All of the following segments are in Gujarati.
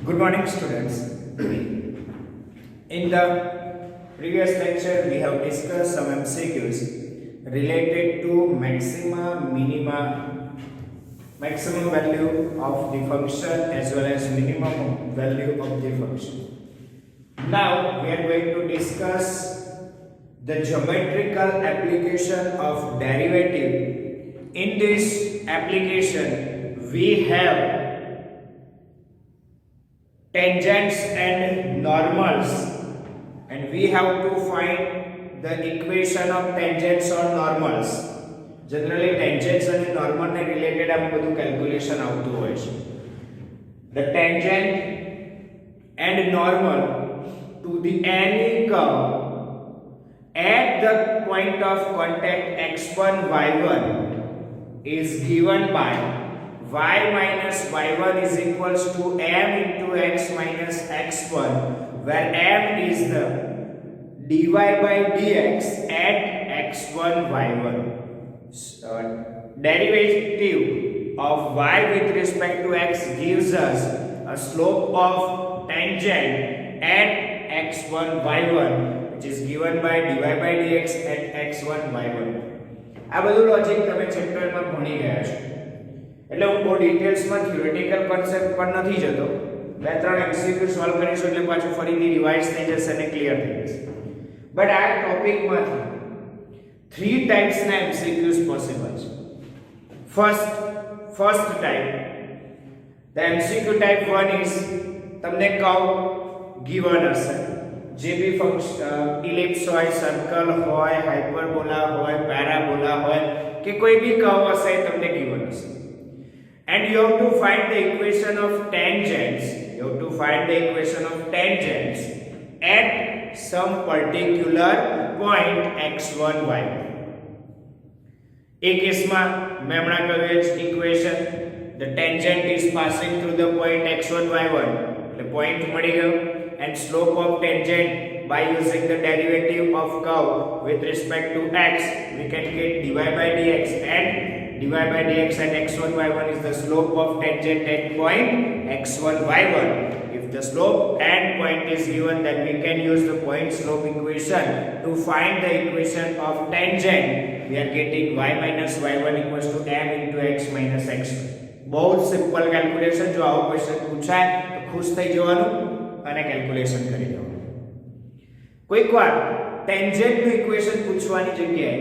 Good morning, students. In the previous lecture, we have discussed some MCQs related to maximum value of the function as well as minimum value of the function. Now, we are going to discuss the geometrical application of derivative. In this application, we have tangents and normals, and we have to find the equation of tangents or normals. Generally tangents and normal ને related આ બધું calculation આવતું હોય છે. The tangent and normal to the any curve at the point of contact x1 y1 is given by y minus y1 is equals to m into x minus x1, where m is the dy by dx at x1 y1. Derivative of y with respect to x gives us a slope of tangent at x1 y1, which is given by dy by dx at x1 y1. આ બધું લોજિક તમે ચેપ્ટરમાં ભણી ગયા છો, એટલે હું બહુ ડિટેલ્સમાં થિયોરેટિકલ કોન્સેપ્ટ પર નથી જતો. બે ત્રણ એમસીક્યુ સોલ્વ કરીશું એટલે પાછું ફરીથી રિવાઇઝ થઈ જશે અને ક્લિયર થઈ જશે. બટ આ ટોપિકમાંથી 3 ટાઈપ્સના એમસીક્યુઝ પોસિબલ છે. First type, the MCQ type 1 is તમને કર્વ ગિવન હશે, જે બી ફંક્શન ઇલિપ્સ હોય, સર્કલ હોય, હાઇપરબોલા હોય, પેરાબોલા હોય કે કોઈ બી કર્વ હશે તમને ગિવન હશે. And you have to find the equation of tangents. You have to find the equation of tangents at some particular point x1 y1. એક કેસમાં મેં હમણાં કહ્યું equation, the tangent is passing through the point x1 y1, એટલે point મળી ગયો, and slope of tangent by using the derivative of curve with respect to x we can get dy by dx, and dy by dx at x1 y1 is the slope of tangent at point x1 y1. If the slope and point is given, then we can use the point slope equation to find the equation of tangent. We are getting y minus y1 equals to m into x minus x1. बहुत सिंपल कैलकुलेशन. जो આવો ક્વેશ્ચન પૂછાય તો ખુશ થઈ જવાનું અને કેલ્ક્યુલેશન કરી દેવાનું. કોઈક વાર ટેન્જન્ટ નું ઇક્વેશન પૂછવાની જગ્યાએ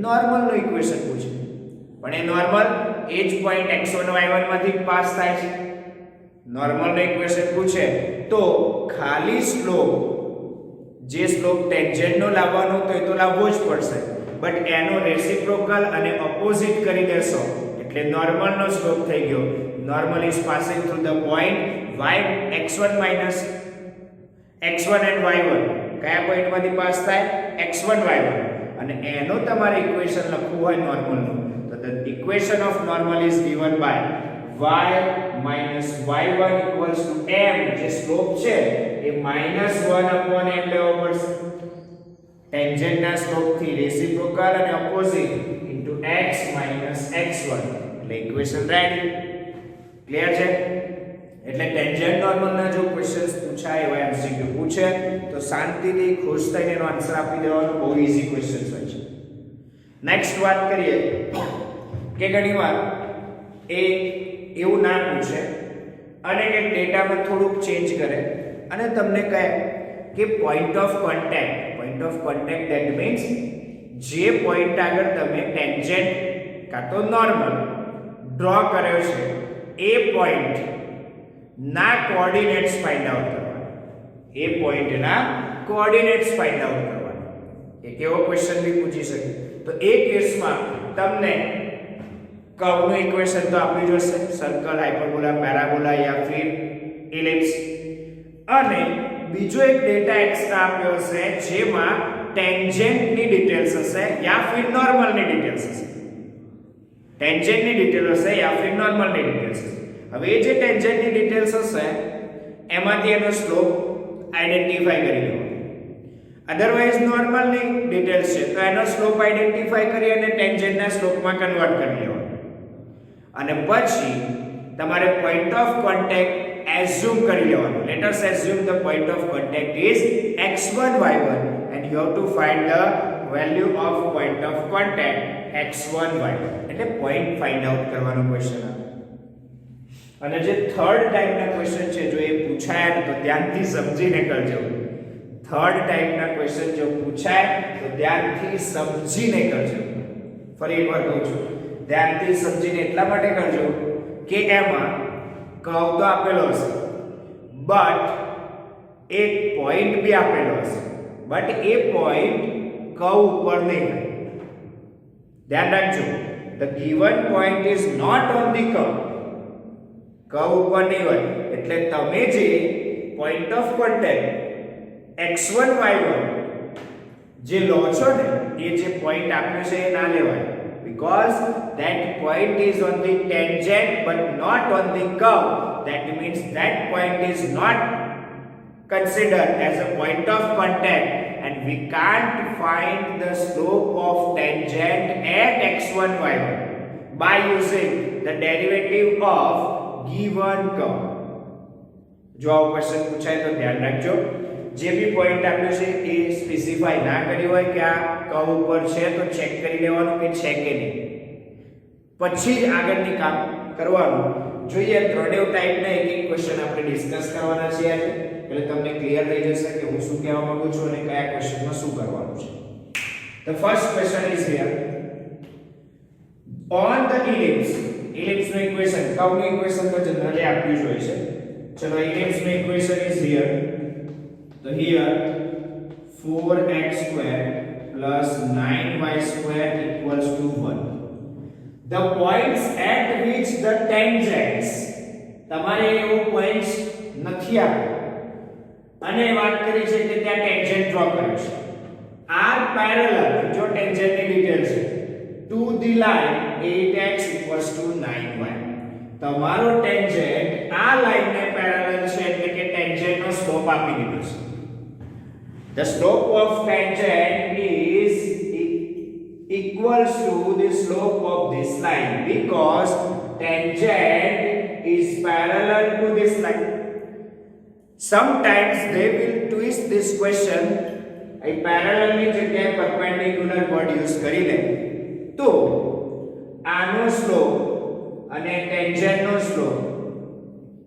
નોર્મલ નું ઇક્વેશન પૂછે, પણ એ નોર્મલ એ જ પોઈન્ટ x1 y1 માંથી પાસ થાય છે. નોર્મલ નું ઇક્વેશન પૂછે તો ખાલી સ્લોપ, જે સ્લોપ ટેન્જન્ટ નો લાવવાનો તો એ તો લાવવો જ પડશે, બટ એનો રેસિપ્રોકલ અને ઓપોઝિટ કરી દેશો એટલે નોર્મલ નો સ્લોપ થઈ ગયો. Normal is passing through the point y x1 minus x1 and y1. કયા પોઈન્ટ માંથી પાસ થાય? x1 y1. અને એનો તમારે ઇક્વેશન લખવું હોય નોર્મલ નું, તો the equation of normal is given by y minus y1 equals to m, જે સ્લોપ છે એ -1 upon m લેવો પડશે. ટેન્જન્ટ ના સ્લોપ થી રેસિપ્રોકલ અને opposite into x minus x1, એટલે ઇક્વેશન રેડી. ક્લિયર છે? એટલે ટેન્જન્ટ નોર્મલ ના જો ક્વેશ્ચન્સ પૂછાય એવા એમસીક્યુ પૂછે તો શાંતિથી ખુશ થઈને એનો આન્સર આપી દેવાનો. બહુ ઈઝી ક્વેશ્ચન્સ હોય છે. નેક્સ્ટ વાત કરીએ કે ઘણીવાર એ એવું ના પૂછે અને કે ડેટામાં થોડુંક ચેન્જ કરે અને તમને કહે કે point of contact that means જે પોઈન્ટ આગળ તમે ટેન્જન્ટ કાં તો નોર્મલ ડ્રો કર્યો છે એ પોઈન્ટ ના કોઓર્ડિનેટ્સ ફાઇન્ડ આઉટ કરવાના. એ પોઈન્ટના કોઓર્ડિનેટ્સ ફાઇન્ડ આઉટ કરવાના. એ કેવો ક્વેશ્ચન બી પૂછી શકે. તો એ કેસમાં તમને કર્વનું ઇક્વેશન તો આપ્યું જ હશે, સર્કલ, હાઇપરબોલા, પેરાબોલા યા ફિર ઇલિપ્સ, અને બીજો એક ડેટા એક્સ્ટ્રા આપ્યો હશે જેમાં ટેન્જન્ટની ડિટેલ્સ હશે યા ફિર નોર્મલની ડિટેલ્સ હશે. ટેન્જન્ટની ડિટેલ હશે યા ફિર નોર્મલની ડિટેલ્સ હશે. હવે એ જે ટેન્જન્ટની ડિટેલ્સ હશે એમાંથી એનો સ્લોપ આઈડેન્ટિફાઈ કરી લેવાનો. અધરવાઇઝ નોર્મલની ડિટેલ્સ છે તો એનો સ્લોપ આઈડેન્ટિફાઈ કરી અને ટેન્જન્ટના સ્લોપમાં કન્વર્ટ કરી લેવાનો. અને પછી તમારે પોઈન્ટ ઓફ કોન્ટેક્ટ assume કરી લેવાનું. Let us assume the point of contact is x1 y1 and you have to find the value of point of contact x1 y1 એટલે point find out કરવાનો ક્વેશ્ચન આવે. અને જે થર્ડ ટાઈપના ક્વેશ્ચન છે જો એ પૂછાય તો ધ્યાનથી સમજીને કરજો. થર્ડ ટાઈપના ક્વેશ્ચન જો પૂછાય તો ધ્યાનથી સમજીને કરજો. ફરી એકવાર કહું છું, ધ્યાનથી સમજીને એટલા માટે કરજો કે એમાં કર્વ તો આપેલો હશે બટ એક પોઈન્ટ બી આપેલો હશે બટ એ પોઈન્ટ કર્વ ઉપર નહીં હોય. ધ્યાન રાખજો, the given point is not on the curve. Curve ઉપર નહીં હોય એટલે તમે જે point of contact x1 y1 જે લો છો ને એ જે પોઈન્ટ આપ્યું છે એ ના લેવાય because that point is on the tangent but not on the curve. That means that point is not considered as a point of contact and we can't find the slope of tangent at x1 y1 by using the derivative of given curve. જો આ ક્વેશ્ચન પૂછાય તો ધ્યાન રાખજો, જે બી પોઈન્ટ આપ્યો છે એ સ્પેસિફાઈ ના કર્યો હોય કે આ કર્વ ઉપર છે તો ચેક કરી લેવાનું કે છે કે નહીં, પછી જ આગળની કામ કરવાનું. જોઈએ ત્રણેય ટાઈપના એક એક ક્વેશ્ચન આપણે ડિસ્કસ કરવાના છે આજે, એટલે તમને ક્લિયર થઈ જશે કે હું શું કહેવા માંગુ છું અને કયા ક્વેશ્ચનમાં શું કરવાનું છે. The first question is here. On the ellipse નું ઇક્વેશન, કર્વનું ઇક્વેશન તો જનરલી આપ્યું જ હોય છે. ચલો ellipse નું equation is here. So here 4x square plus 9y square equals to 1. The points at which the tangents, તમારે એવો પોઈન્ટ્સ નથી આપ્યો અને વાત કરી છે કે ત્યાં ટેન્જન્ટ ડ્રો કર્યો છે, are parallel, જો ટેન્જન્ટની ડિટેલ છે, to the line 8x equals to 9y. તમારો ટેન્જન્ટ આ લાઈનને પેરેલલ છે એટલે કે ટેન્જન્ટનો સ્લોપ આપી દીધો છે. The slope of tangent is equals to the slope of this line because tangent is parallel to this line. Sometimes they will twist this question. I parallel ની જગ્યાએ perpendicular word use કરી લે તો આનો સ્લોપ અને tangent નો સ્લોપ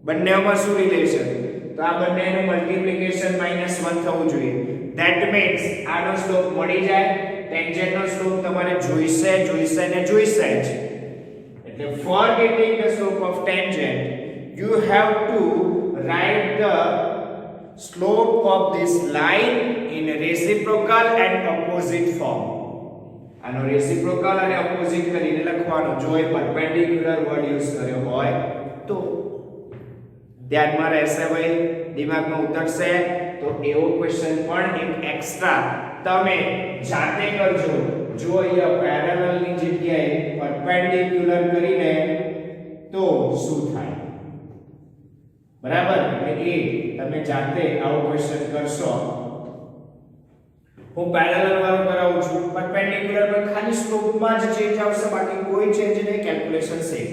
બંનેમાં શું રિલેશન, તો આ બંનેનું મલ્ટીપ્લિકેશન -1 થવું જોઈએ. That means આનો સ્લોપ મળી જાય, ટેન્જન્ટ નો સ્લોપ તમારે જોઈશે ને જોઈશે જ. એટલે for getting the slope of tangent you have to write the slope of this line in reciprocal and opposite form. આનો રેસિપ્રોકલ અને ઓપોઝિટ કરીને લખવાનું, જો એ પરપેન્ડિક્યુલર વર્ડ યુઝ કર્યો હોય તો. ધ્યાનમાં રહેશે ભાઈ, દિમાગમાં ઉતરશે તો એવો ક્વેશ્ચન પણ એક એક્સ્ટ્રા તમે જાતે કરજો. જો અહીંયા પેરેલલ ની જગ્યાએ પરપેન્ડિક્યુલર કરીને તો શું થાય, બરાબર? એટલે એ તમે જાતે આવો ક્વેશ્ચન કરશો. હું પેરેલલ વાળું કરાવું છું, પરપેન્ડિક્યુલર પર ખાલી સ્લોપમાં જ ચેન્જ આવશે, બાકી કોઈ ચેન્જ નહીં, કેલ્ક્યુલેશન સેમ.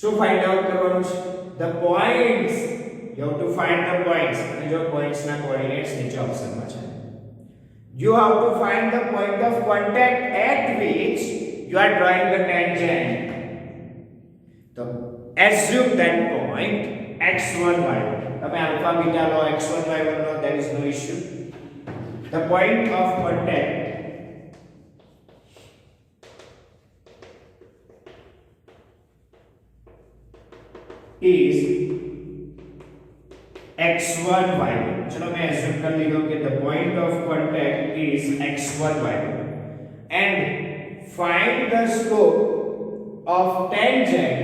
શું ફાઇન્ડ આઉટ કરવાનું છે? The points, you have to find the points. અને જો points ના કોઓર્ડિનેટ્સ નીચે ઓપ્શનમાં છે. You have to find the point of contact at which you are drawing the tangent. So assume that point x1 y1. તમે alpha beta law, x1 y1 law, there is no issue. The point of contact is x1 y1. चलो मैं assume कर लीजिए कि the point of contact is x1 y1 and find the slope of tangent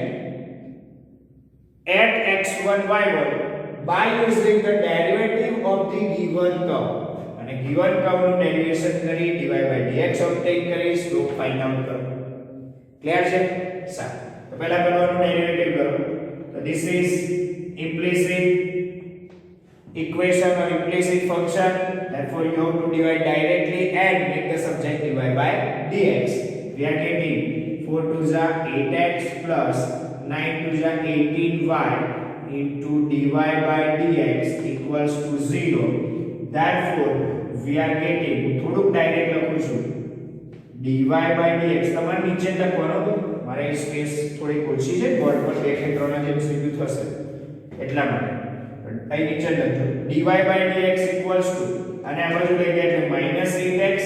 at x1 y1 by using the derivative of the given curve. અને given curve નું ડેરિવેશન કરી dy by dx obtain કરી સ્લોપ ફાઇન્ડ આઉટ કરો. ક્લિયર છે? સારું, તો પહેલા કરવાનું ડેરિવેટિવ કરો. So this is implicit equation or implicit function, therefore you have to divide directly and make the subject dy by dx. We are getting 4 2 8x plus 9 2 18y into dy by dx equals to 0. Therefore we are getting થોડુંક ડાયરેક્ટ લખું છું dy by dx તમારે નીચે લખવાનો મારે સ્પેસ થોડી ઓછી છે બોર્ડ પર 2 કે 3 જેમ સીધું થશે એટલા માટે અહીં નીચે લખજો dy by dx equals to અને આ બાજુ લઈ ગયા એટલે -8x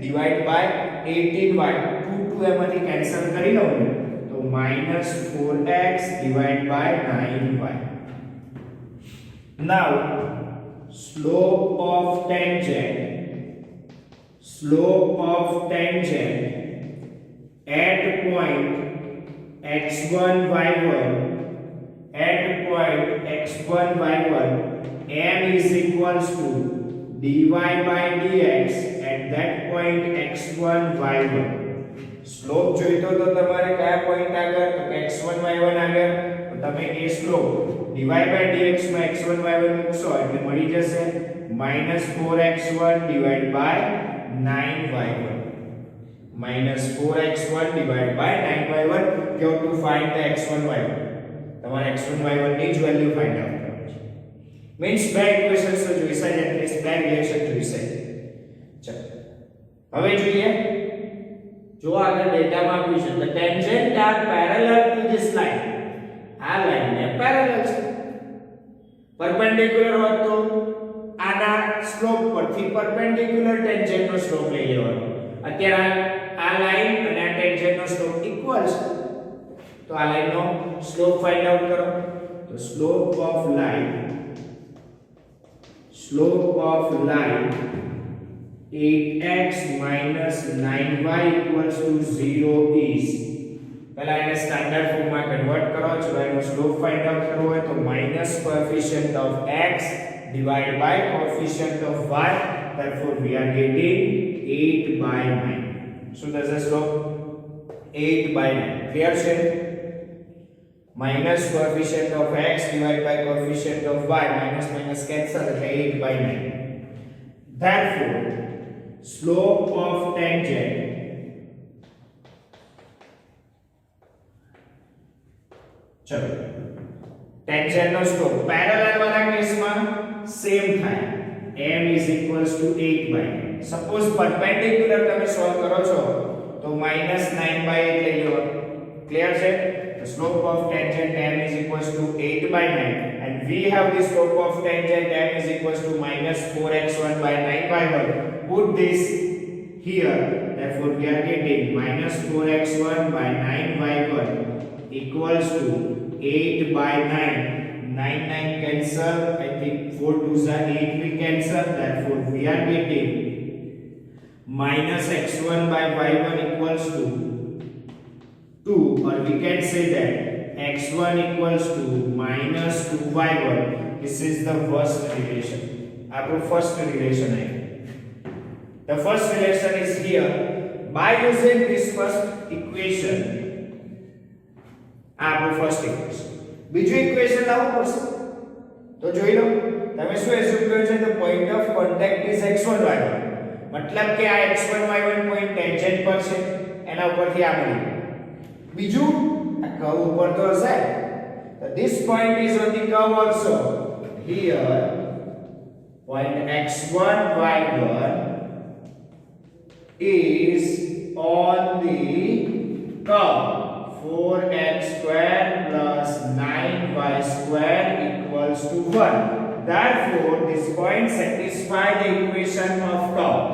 divided by 18y 2 એમાંથી કેન્સલ કરી લઉં ને તો -4x divided by 9y. Now slope of tangent at point x1 y1 m is equals to dy by dx at that point x1 y1. Slope જોઈતો તો તમારે કયા પોઈન્ટ આગળ તો x1 y1 આગળ તો તમે એ સ્લોપ dy by dx માં x1 y1 મૂકશો એટલે મળી જશે -4x1 divided by 9y1 -4x1 divided by 9y1. You have to find the x1 y1. તમારે x1 y1 ની જ વેલ્યુ ફાઇન્ડ આઉટ કરવાની છે મીન્સ બે ઇક્વેશન્સ તો જોઈશે જ એટલીસ્ટ બે રિલેશન જોઈશે. ચલો હવે જોઈએ જો આગળ ડેટામાં આપ્યું છે the tangent are parallel to this line. આ લાઈન ને પેરેલલ છે પરપેન્ડિક્યુલર હોત તો આના સ્લોપ પરથી પરપેન્ડિક્યુલર ટેન્જન્ટ નો સ્લોપ લઈ લેવાનો. અત્યારે આ લાઈન અને આ ટેન્જન્ટ નો સ્લોપ ઇક્વલ છે તો આ લાઈન નો સ્લોપ ફાઇન્ડ આઉટ કરો તો slope of line 8x minus 9y equals to 0 is પહેલા એને સ્ટાન્ડર્ડ ફોર્મમાં કન્વર્ટ કરો જો એનો સ્લોપ ફાઇન્ડ આઉટ કરવો હોય તો minus coefficient of x divided by coefficient of y. Therefore we are getting 8 by 9. So there's a slope 8 by 9. Clear છે minus coefficient of x divided by coefficient of y minus minus cancel એટલે 8 by 9. Therefore slope of tangent ચલો ટેન્જન્ટ નો સ્લોપ પેરેલલ વાળા કેસમાં સેમ થાય m is equals to 8 by 9. Suppose perpendicular તમે સોલ્વ કરો છો તો -9 by 8 લઈ લો. ક્લિયર છે the slope of tangent m is equals to 8 by 9 and we have the slope of tangent m is equals to -4x1 by 9y1. Put this here, therefore we are getting -4x1 by 9y1 equals to 8 by 9. 9 cancel, I think 4 2s are 8 we cancel, therefore we are getting -x1 by y1 equals to 2, or we can say that x1 equals to -2y1. This is the first relation. Our first relation है. The first relation is here. By using this first equation, our first equation. બીજું ઇક્વેશન લાવવું પડશે તો જોઈ લો તમે શું એઝ્યુમ કર્યું છે the point of contact is x1 y1 મતલબ કે આ x1 y1 પોઈન્ટ ટેન્જન્ટ પર છે એના ઉપરથી આ મળી બીજું આ કર્વ ઉપર તો હશે so this point is on the curve also. Here point x1 y1 is on the curve 4x square plus 9y square equals to 1. Therefore this point satisfies the equation of curve.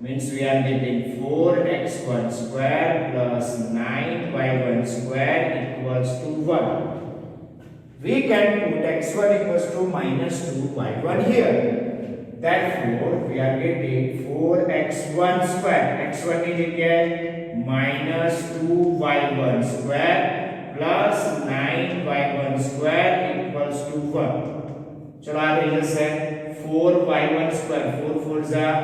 Means we are getting 4x1 square plus 9y1 square equals to 1. We can put x1 equals to -2y1 here. Therefore we are getting 4x1 square x1 is equal -2y1 square plus 9y1 square equals to 1. चलो आ रही है 4y1 square 4 4s are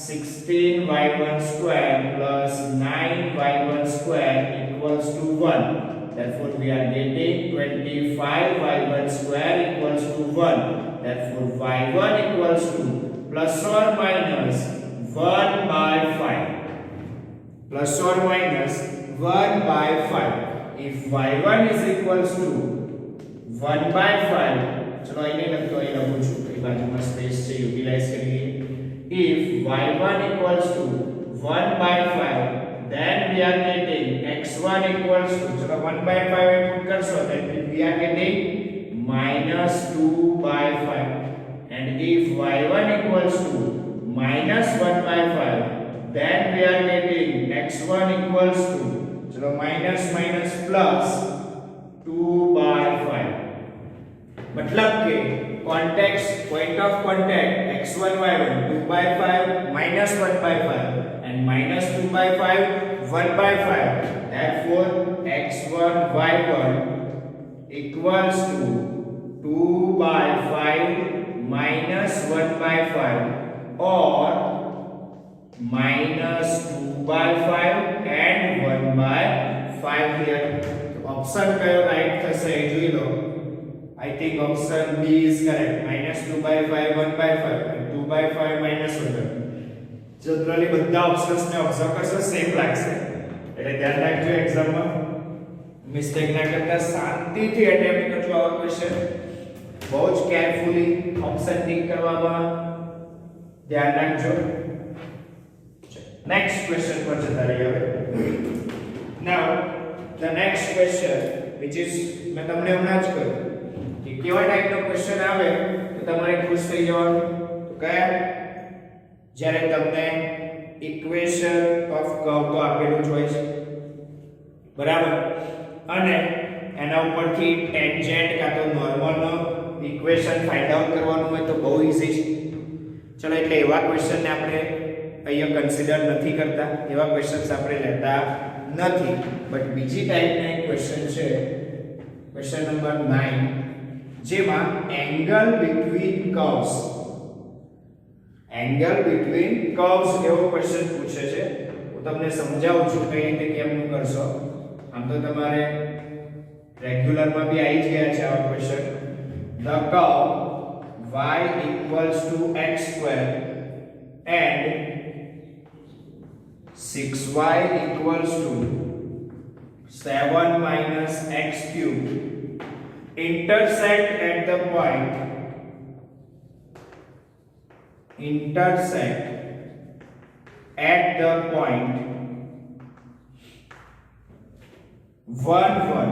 16y1 square plus 9y1 square equals to 1. Therefore we are getting 25y1 square equals to 1. Therefore y1 equals to plus or minus 1 by 5. Plus or minus 1 by 5. If y1 is equals to 1/5 ચલો અહીં નહીં લખતો અહીં લખું છું એ બાજુમાં સ્પેસ છે યુટિલાઇઝ કરીએ if y1 equals to 1/5 then we are getting x1 equals to ચલો 1/5 એ પુટ કરશો then we are getting -2/5 and if y1 equals to -1/5 then we are getting x1 equals to चलो माइनस माइनस प्लस 2/5 मतलब के context point of contact x1 y1 2/5 minus 1/5 and minus 2/5 1/5 therefore x1 y1 equals to 2/5 minus 1/5 or minus 2/5 and 1/5 here. So option कयो राइट થશે એ જોઈ લો. I think option B is correct. minus 2/5 1/5 and 2/5 minus 1/5. Generally બધા ઓપ્શન્સ ને ઓબ્ઝર્વ કરશો સેમ લાગશે એટલે ધ્યાન રાખજો એક્ઝામમાં મિસ્ટેક ના કરતા શાંતિથી અટેમ્પ્ટ કરજો આવા ક્વેશ્ચન બહુ જ કેરફુલી ઓપ્શન ટિક કરવામાં ધ્યાન રાખજો. Next question पर चलता रहिए. Now the next question which is मैं તમને હમણાં જ કહ્યું કે કેવા ટાઈપનો ક્વેશ્ચન આવે તો તમારે ખુશ થઈ જવાનું. તો કયા જ્યારે તમને ઇક્વેશન ઓફ કર્વ તો આપેલું જ હોય છે બરાબર અને એના ઉપરથી ટેન્જન્ટ કાં તો નોર્મલનો ઇક્વેશન ફાઇન્ડ આઉટ કરવાનું હોય તો બહુ ઈઝી છે. ચલો એટલે એવા ક્વેશ્ચનને આપણે અહીંયા કન્સિડર નથી કરતા એવા ક્વેશ્ચન્સ આપણે લેતા નથી બટ બીજી ટાઈપના એક ક્વેશ્ચન છે ક્વેશ્ચન નંબર 9 જેમાં એંગલ બિટવીન કર્વ્સ એવો ક્વેશ્ચન પૂછે છે. હું તમને સમજાવું છું કઈ રીતે કેમનું કરશો. આમ તો તમારે રેગ્યુલરમાં બી આવી જ ગયા છે આવા question. The curve y equals to x square and 6y equals to 7 minus x cube intersect at the point 1 1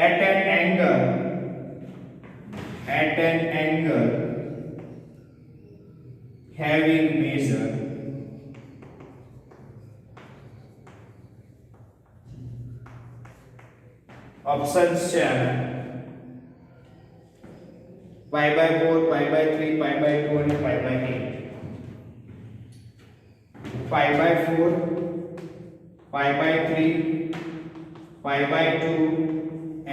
at an angle having measure options છે pi/4 pi/3 pi/2 અને pi/8. pi/4 pi/3 pi/2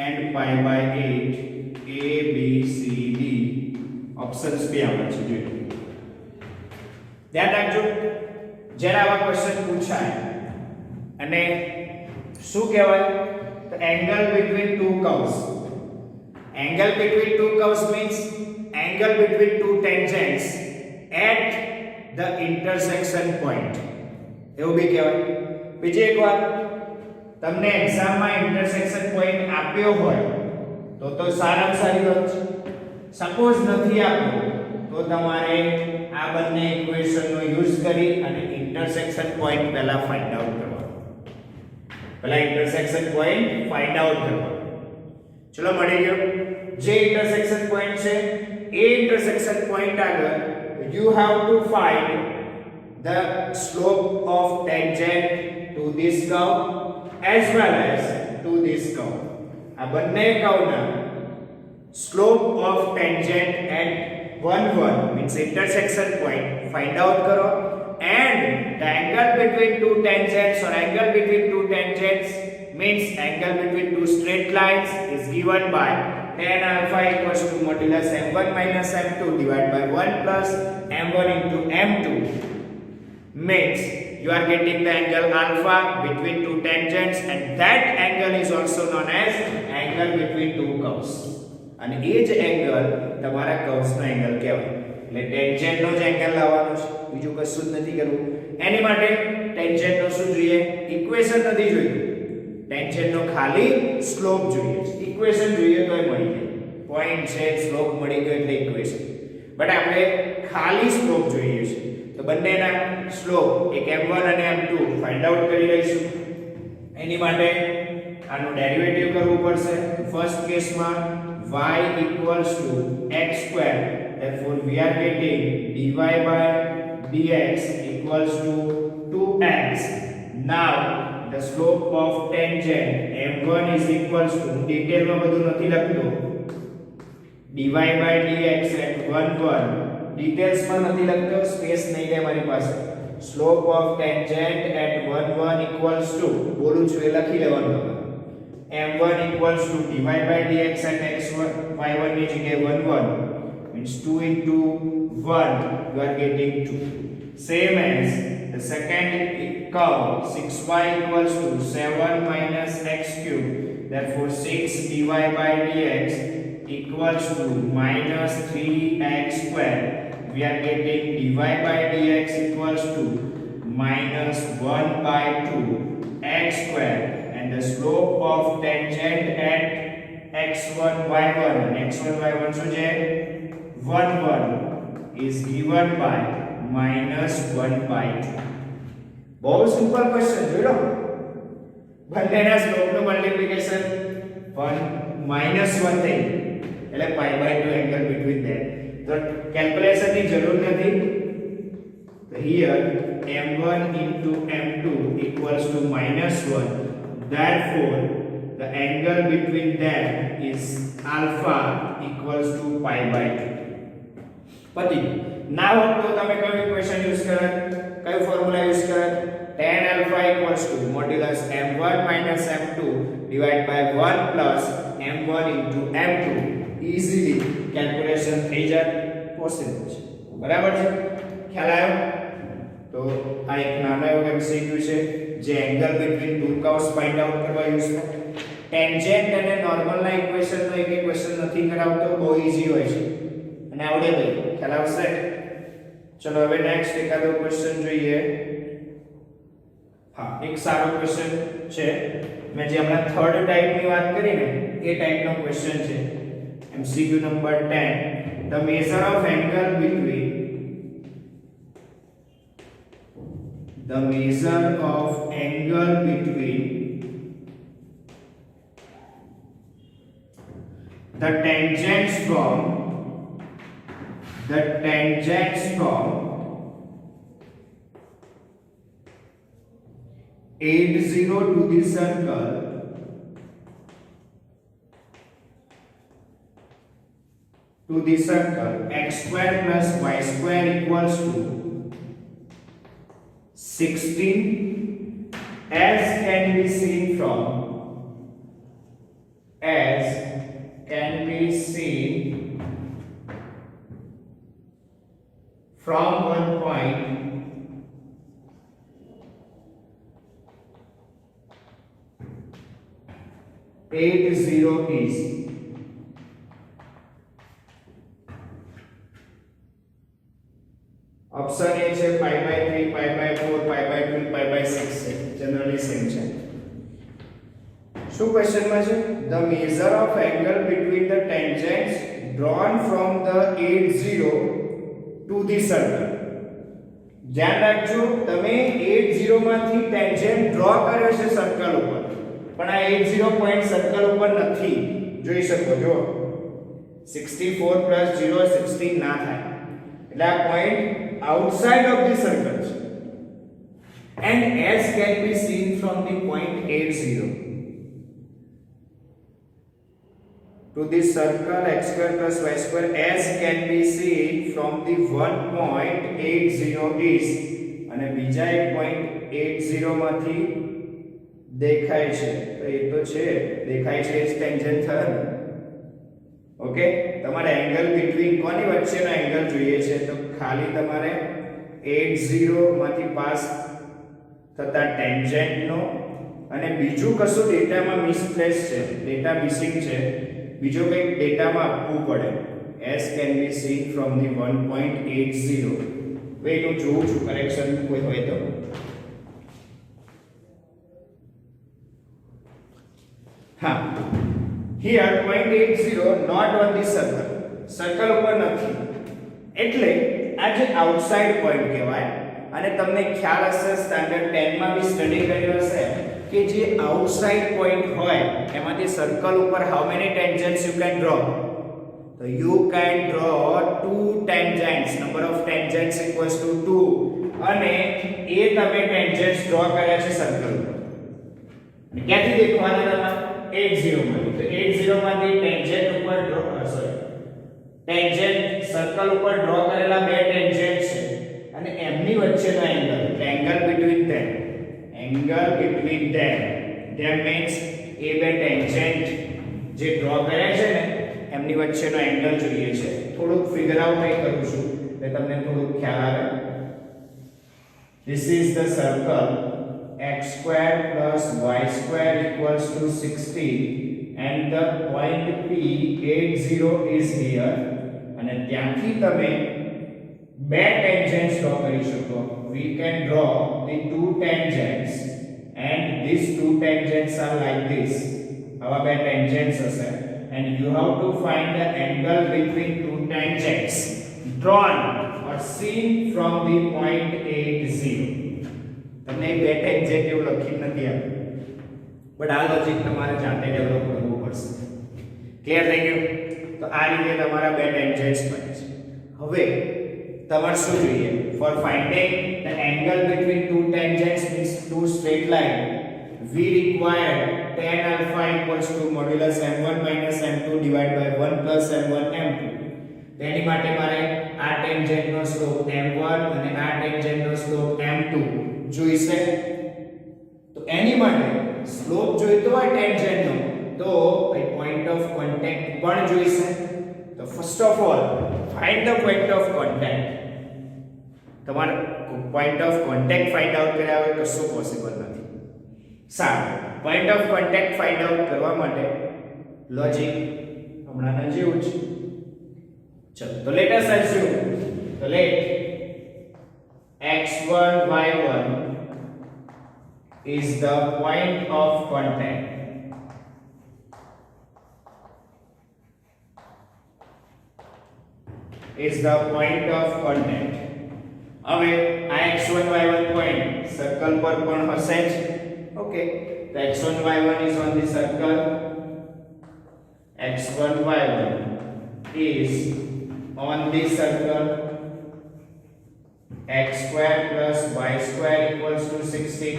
and pi/8 a b c d options બી આવે છે જોઈ ધ્યાન રાખજો. જ્યારે આવા ક્વેશ્ચન પૂછાય અને શું કહેવાય તો angle between two curves. Angle between two curves means angle between two tangents at the intersection point એવું બી કહેવાય. બીજી એક વાત તમને એક્ઝામમાં ઇન્ટરસેક્શન પોઈન્ટ આપ્યો હોય તો સારામાં સારી વાત છે. સપોઝ નથી આપ્યો તો તમારે આ બંને ઇક્વેશનનો યુઝ કરી અને ઇન્ટરસેક્શન પોઈન્ટ પહેલા ફાઇન્ડ આઉટ કરવાનો. ચલો મળી ગયો. જે ઇન્ટરસેક્શન પોઈન્ટ છે એ ઇન્ટરસેક્શન પોઈન્ટ આગળ you have to find the slope of tangent to this curve as well as to this curve. આ બંને કર્વના slope of tangent at 1 1 means intersection point find out karo and the angle between two tangents or angle between two tangents means angle between two straight lines is given by tan alpha equals to modulus m1 minus m2 divided by 1 plus m1 into m2 means you are getting the angle alpha between two tangents and that angle is also known as angle between two curves. અને એ જ એંગલ તમારા કર્વ્સનો એંગલ કહેવાય. એટલે ટેન્જન્ટનો જ એંગલ લાવવાનો છે, બીજું કશું જ નથી કરવું. એની માટે ટેન્જન્ટનો શું જોઈએ? ઇક્વેશન નથી જોઈતું. ટેન્જન્ટ ટેન્જન્ટ નો ખાલી સ્લોપ જોઈએ છે. ઇક્વેશન જોઈએ તો એ મળી જાય. પોઈન્ટ છે, સ્લોપ મળી ગયો એટલે ઇક્વેશન. બટ આપણે ખાલી સ્લોપ જોઈએ છે. તો બંનેના સ્લોપ એક m1 અને m2 ફાઇન્ડ આઉટ કરી લઈશું. એની માટે આનું ડેરિવેટિવ કરવું પડશે. ફર્સ્ટ કેસમાં y equals to x square, therefore we are getting dy by dx equals to 2x. Now the slope of tangent m1 is equals to, detail માં બધું નથી લખતો, dy by dx at 1 1, details માં નથી લખતો, સ્પેસ નહીં રહે મારી પાસે. slope of tangent at 1 1 equals to, બોલું છું એ લખી લેવાનું તમારે, m1 equals to dy by dx at x1 y1 ની જગ્યાએ 1 1 means 2 into 1 you are getting 2. Same as the second curve 6y equals to 7 minus x cube, therefore 6 dy by dx equals to minus 3x square. We are getting dy by dx equals to minus 1 by 2 x square. And the slope of tangent at x1 y1 and x1 y1 શું છે 1 1 is given by minus 1 by 2. બહુ સિમ્પલ ક્વેશ્ચન જોઈ લો. બંનેના સ્લોપનું મલ્ટીપ્લિકેશન 1 minus 1 થઈ એટલે pi by 2 angle between that. તો કેલ્ક્યુલેશનની જરૂર નથી. તો here m1 into m2 equals to minus 1. Therefore, the angle between them is alpha equals to pi by 2. Pati. Now, તો તમે કયો ઇક્વેશન યુઝ કરો? કયો ફોર્મ્યુલા યુઝ કરો? tan alpha equals to modulus m1 minus m2 divided by 1 plus m1 into m2. Easily calculation થઈ જાય, possible છે. બરાબર છે? ખ્યાલ આવ્યો? તો આ એક નાનો એવો MCQ છે જે angle between two curves find out કરવા યુઝ થાય. ટેન્જન્ટ અને નોર્મલ ના ઇક્વેશન નો એક ઇક્વેશન નથી કરાવતો, બહુ ઈઝી હોય છે અને આવડે ભાઈ, ખ્યાલ આવશે. ચલો હવે નેક્સ્ટ એકાદો ક્વેશ્ચન જોઈએ. હા, એક સારો ક્વેશ્ચન છે. મેં જે હમણાં થર્ડ ટાઈપની વાત કરી ને એ ટાઈપનો ક્વેશ્ચન છે. MCQ number 10. The measure of angle between the tangents from 80 to the circle x square plus y square equals to 16, as can be seen from one point eight zero is option A છે pi by 3, pi by 4, pi by 2, pi by 6 છે. जनरली सेम છે. શું ક્વેશ્ચન માં છે? The measure of angle between the tangents drawn from the 80 to the circle. ધ્યાન રાખજો, તમે 80 માંથી ટેન્જન્ટ ડ્રો કર્યો છે સર્કલ ઉપર, પણ આ 80 પોઈન્ટ સર્કલ ઉપર નથી. જોઈ શકો છો 64 + 0 16 ના થાય એટલે આ point outside of the circle and as can be seen from the point 80 to the circle x square plus y square as can be seen from the one point 80 is અને બીજા એક point 80 માંથી દેખાય છે. તો એ તો છે દેખાય છે એ ટેન્જન્ટ થયો. ઓકે, તમારે એંગલ બિટવીન કોની વચ્ચેનો એંગલ જોઈએ છે? તો ખાલી તમારે 80 માંથી પાસ થતા ટેન્જન્ટ નો અને બીજું કશું ડેટામાં મિસપ્લેસ છે, ડેટા મિસિંગ છે, બીજો કંઈક ડેટામાં આપવું પડે. as can be seen from the 1.80. Wet હું જોઉં છું કરેક્શન કોઈ હોય તો. હા, here point 80 not on the circle, circle ઉપર નથી, એટલે આ જે આઉટસાઇડ પોઈન્ટ કહેવાય. અને તમને ખ્યાલ હશે સ્ટાન્ડર્ડ 10 માં બી સ્ટડી કર્યો હશે કે જે આઉટસાઇડ પોઈન્ટ હોય એમાંથી સર્કલ ઉપર how many tangents you can draw. તો you can draw 2 tangents, number of tangents equals to 2, અને એ તમે ટેન્જન્ટ્સ ડ્રો કર્યા છે સર્કલ ઉપર. અને ક્યાંથી દેખવાના હતા? 80 માંથી. તો 80 માંથી ટેન્જન્ટ ઉપર ડ્રો, સોરી, ટેન્જન્ટ સર્કલ ઉપર ડ્રો કરેલા બે ટેન્જન્ટ છે અને એમની વચ્ચેનો એંગલ, એંગલ બિટવીન ધેમ, એંગલ બિટવીન ધેમ, ધેમ મીન્સ એ બે ટેન્જન્ટ જે ડ્રો કર્યા છે ને એમની વચ્ચેનો એંગલ જોઈએ છે. થોડુંક ફિગર આઉટ નહીં કરું છું એટલે તમને થોડુંક ખ્યાલ આવે. This is the circle x square plus y square equals to 60 and the point P 80 is here. અને ત્યાંથી તમે બે ટેન્જન્ટ્સ ડ્રો કરી શકો. We can draw the two tangents and these two tangents are like this. આવા બે ટેન્જન્ટ્સ હશે and you have to find the angle between two tangents drawn or seen from the point 80. તમને બે ટેન્જન્ટ એવું લખી નથી આપ્યું, બટ આ લોજિક તમારે જાતે ડેવલપ કરવું પડશે. ક્લિયર થઈ ગયું? તો આ રીતે તમારા બે ટેન્જન્ટ્સ બને છે. હવે તમારે શું જોઈએ? For finding the angle between two tangents means two straight line, we require tan alpha equals to modulus m1 minus m2 divided by 1 plus m1 m2. તેની માટે મારે આ ટેન્જન્ટ નો સ્લોપ m1 અને આ ટેન્જન્ટ નો સ્લોપ m2 જોઈશે. તો એની માટે સ્લોપ જોઈતો હોય ટેન્જન્ટ નો તો પોઈન્ટ ઓફ કોન્ટેક્ટ પણ જોઈશે. તો first of all find the point of contact. તમારે point of contact find out કર્યા હોય તો શું પોસિબલ નથી. સારું, point of contact find out કરવા માટે લોજિક હમણાંના જેવું છે. ચલો, તો લેટ અસ અઝ્યુમ, તો let x1 y1 is the point of contact. Is the point of contact. હવે આ x1 y1 point સર્કલ પર પણ હશે જ. Okay, the x1 y1 is on the circle. x1 y1 is on the circle. X square plus y square equals to 60.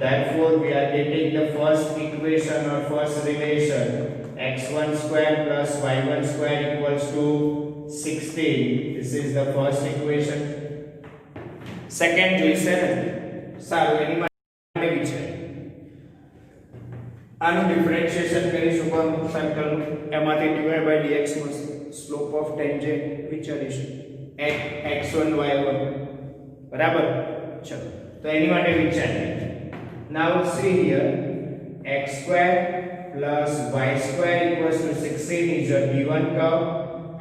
Therefore, we are getting the first equation or first relation. x1 square plus y1 square equals to 60. This is the first equation. Second જોઈશે ને? સારું, એની માટે વિચાર. આનું ડિફરન્શિએશન કરીશું પણ સર્કલ, એમાંથી dy by dx નો સ્લોપ ઓફ ટેન્જન્ટ વિચારીશું x1 y1. બરાબર? ચલો, તો એની માટે વિચારીએ. Now see here, x square plus y square equals to 16 is a given curve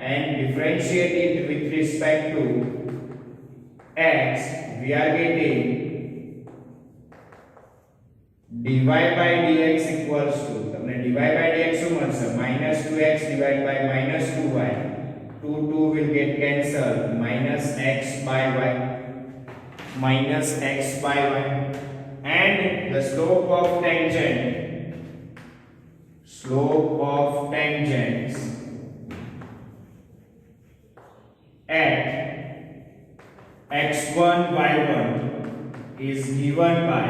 and differentiate it with respect to x. We are getting dy by dx equals to, તમને dy by dx શું મળશે? -2x divided by -2y. 2 will get cancelled. -x by y. -x by y. And the slope of tangents at x1 y1 is given by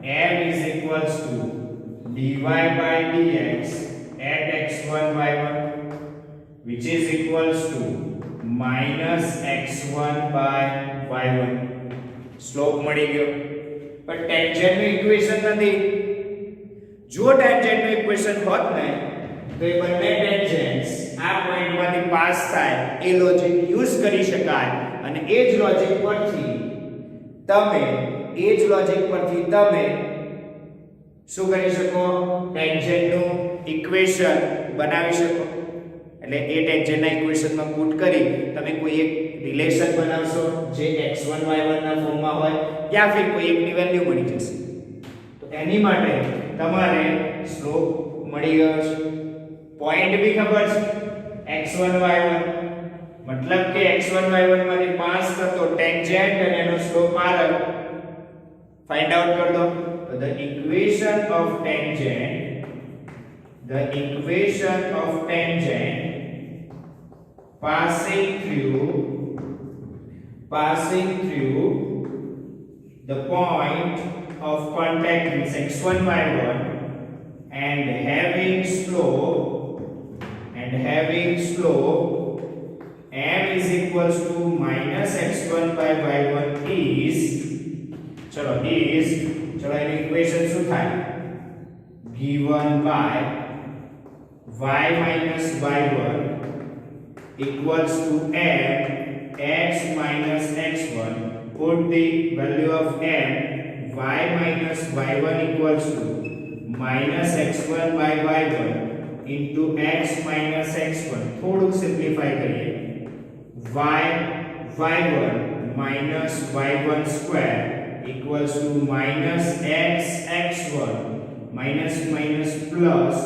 m is equals to dy by dx at x1 y1, which is equals to minus x1 by y1. Slope મળી ગયો, પણ ટેન્જન્ટ નું ઇક્વેશન નથી. જો ટેન્જન્ટ નું ઇક્વેશન હોત ને તો એ બંને ટેન્જન્ટ્સ આ પોઈન્ટમાંથી પાસ થાય એ લોજિક યુઝ કરી શકાય. અને એ જ લોજિક પરથી તમે શું કરી શકો? ટેન્જન્ટનું ઇક્વેશન બનાવી શકો. એટલે એ ટેન્જન્ટના ઇક્વેશનમાં પુટ કરી તમે કોઈ એક રિલેશન બનાવશો જે x1 y1 ના ફોર્મમાં હોય, યા ફિર કોઈ એકની વેલ્યુ મળી જશે. તો એની માટે તમારે સ્લોપ મળી ગયો છે પોઈન્ટ બી ખબર છે x1 y1 મતલબ કે x1 y1 માંથી પાસ કરતો ટેન્જેન્ટ અને એનો સ્લોપ r ફાઇન્ડ આઉટ કર દો તો the equation of tangent passing through the point of contact with x1 y1 and having slope m is equals to minus x1 by y1 is चलो એની ઇક્વેશન શું થાય given by y minus y1 equals to m x minus x1. Put the value of m y minus y1 equals to minus x1 by y1 into x minus x1. થોડું સિમ્પ્લિફાઈ કરીએ y1 minus y1 square equals to minus x x1 minus plus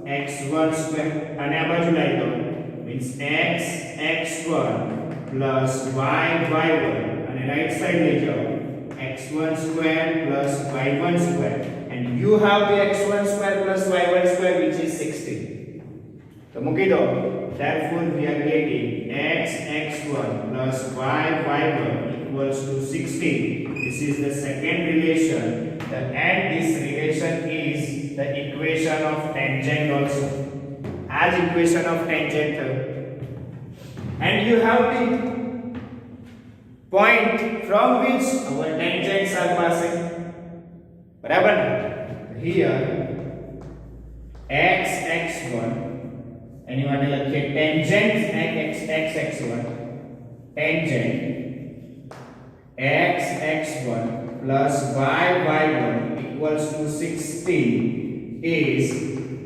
x1 square અને આ બાજુ લઈ દો means x x1 plus y y1 and right side ले जाओ x1 square plus y1 square and you have the x1 square plus y1 square which is 16 तो મૂકી દો therefore we are getting x x1 plus y y1 equals to 16. This is the second relation and this relation is the equation of tangent also as equation of tangent and you have the point from which our tangents are passing barabar here x x1 એની માટે લખીએ tangent x x1 tangent x x1 plus y y1 equals to 16 is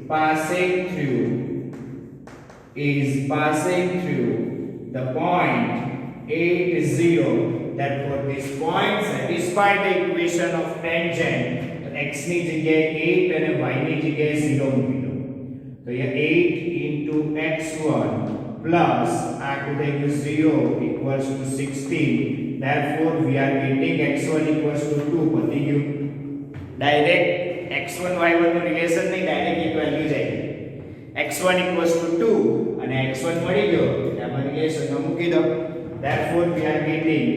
passing through the point 8 0. Therefore this point satisfies the equation of tangent. तो x ની જગ્યાએ 8 અને y ની જગ્યાએ 0 મૂકી દો તો ये 8 into x1 plus આખું થઈ ગયું 0 equals to 16. Therefore we are getting x1 equals to 2 પતી ગયું ડાયરેક્ટ x1 y1 નું રિલેશન નહીં ડાયરેક્ટ એક વેલ્યુ જાય x1 equals to 2 અને x1 મળી ગયો એમાં રિલેશન નો મૂકી દો therefore we are getting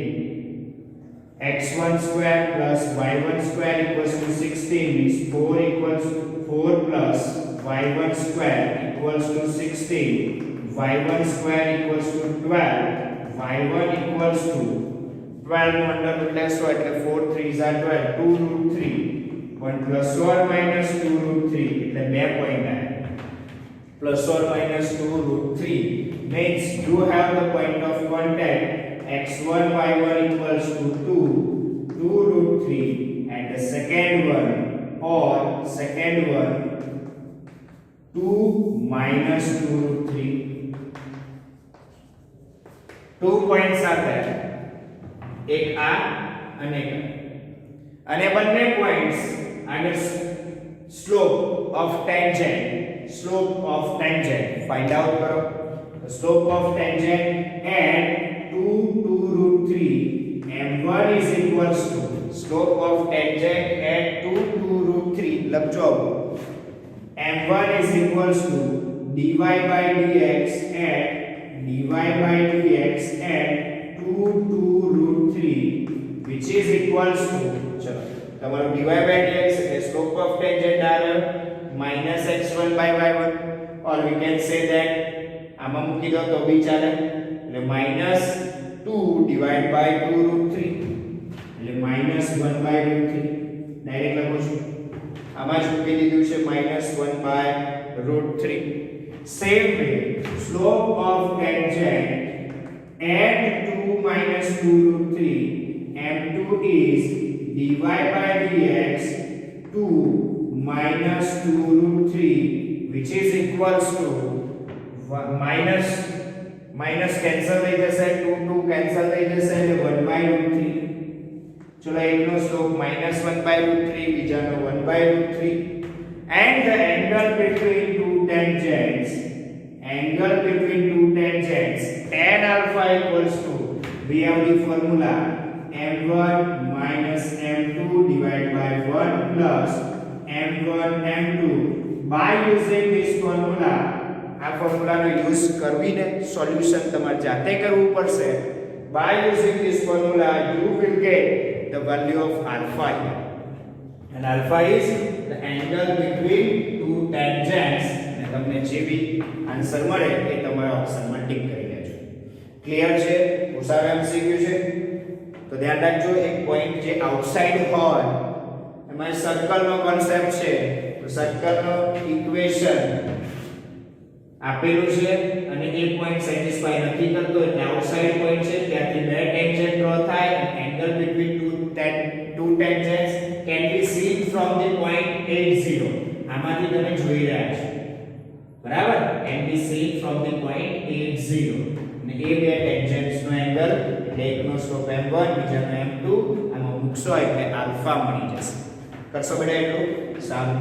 x1 square plus y1 square equals to 16 means 4 plus y1 square equals to 16 y1 square equals to 12 y1 equals to 12 under root less so એટલે 4 3s are 12 2 root 3 1 plus or minus 2 root 3 એટલે 2 point આવે plus or minus 2 root 3 means you have the point of contact x1 y1 equals to 2 root 3 and the second one 2 minus 2 root 3 2 points are there एक आ અને બંને પોઈન્ટ્સ અને slope of tangent find out કરો slope of tangent at 2 root 3 m1 is equals to slope of tangent at 2 root 3 લખજો m1 is equals to dy by dx at 2 root 3 which is equals to ચલો તમારો dy by dx એટલે slope of tangent આવે minus x1 by y1 or we can say that આમાં મૂકી દો તો બી ચાલે એટલે minus 2 divided by 2 root 3 એટલે minus 1 by root 3 ડાયરેક્ટ લખું છું આમાં જ મૂકી દીધું છે minus 1 by root 3 same way slope of tangent at 2 minus 2 root 3 m2 is dy by dx 2 minus 2 root 3 which is equals to minus cancel થઈ જશે 2 cancel થઈ જશે એટલે 1 by root 3 ચલો એકનો સ્લોપ -1 by root 3 બીજાનો 1 by root 3 and the angle between two tangents tan alpha equals to, we have the formula m1 minus m2 divided by 1 plus m1 m2. by using this formula, આ ફોર્મ્યુલાનો યુઝ કરીને સોલ્યુશન તમારે જાતે કરવું પડશે. by using this formula you will get the value of alpha here, and alpha is the angle between two tangents. અને તમને જે બી આન્સર મળે એ તમારા ઓપ્શનમાં ટિક કરી લેજો. ક્લિયર છે? ઉસાર એમસીક્યુ છે તો ધ્યાન રાખજો. એક પોઈન્ટ જે આઉટસાઇડ હોય એમાં સર્કલનો કોન્સેપ્ટ છે, તો સર્કલનો ઇક્વેશન આપેલું છે અને એ પોઈન્ટ સેટિસ્ફાય નથી કરતો એટલે આઉટસાઇડ પોઈન્ટ છે, ત્યાંથી બે ટેન્જન્ટ ડ્રો થાય. Angle between two tangents can be seen from the point 80. આમાંથી તમે જોઈ રહ્યા છો બરાબર, can be seen from the point 80. અને એ બે ટેન્જન્ટ્સ નો એંગલ એટલે એકનો સ્લોપ m1 બીજાનો m2 આમાં મૂકશો એટલે આલ્ફા મળી જશે. કરશો બેટા એટલું? સારું,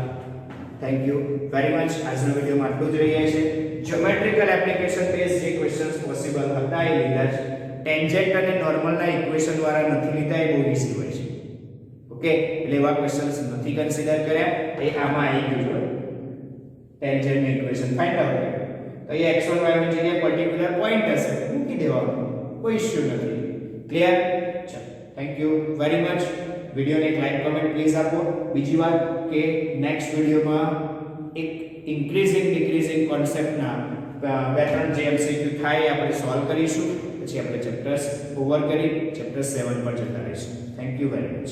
થેન્ક યુ વેરી મચ. આજનો વિડિયોમાં આટલું જ રહીએ છે. જ્યોમેટ્રિકલ એપ્લિકેશન બેઝ જે ક્વેશ્ચન્સ પોસિબલ હતા એ લીધા છે. ટેન્જન્ટ અને નોર્મલના ઇક્વેશન વાળા નથી લીધા, એ બહુ ઈઝી હોય છે. ઓકે, એટલે એવા ક્વેશ્ચન્સ નથી કન્સિડર કર્યા, એ આમાં આવી ગયું છે. ટેન્જન્ટની ઇક્વેશન ફાઇન્ડ આઉટ કરો તો એ x1 y1 જગ્યાએ પર્ટિક્યુલર પોઈન્ટ હશે, મૂકી દેવાનું, કોઈ ઇશ્યુ નથી. ક્લિયર? ચલો, થેન્ક યુ વેરી મચ. વિડિયોને એક લાઈક કમેન્ટ પ્લીઝ આપો. બીજી વાત કે નેક્સ્ટ વિડિયોમાં એક ઇન્ક્રીઝિંગ ડિક્રીઝિંગ કોન્સેપ્ટના બે ત્રણ જે એમસીક્યુ થાય એ આપણે સોલ્વ કરીશું, પછી આપણે ચેપ્ટર્સ ઓવર કરી ચેપ્ટર 7 પર જતા રહીશું. Thank you very much.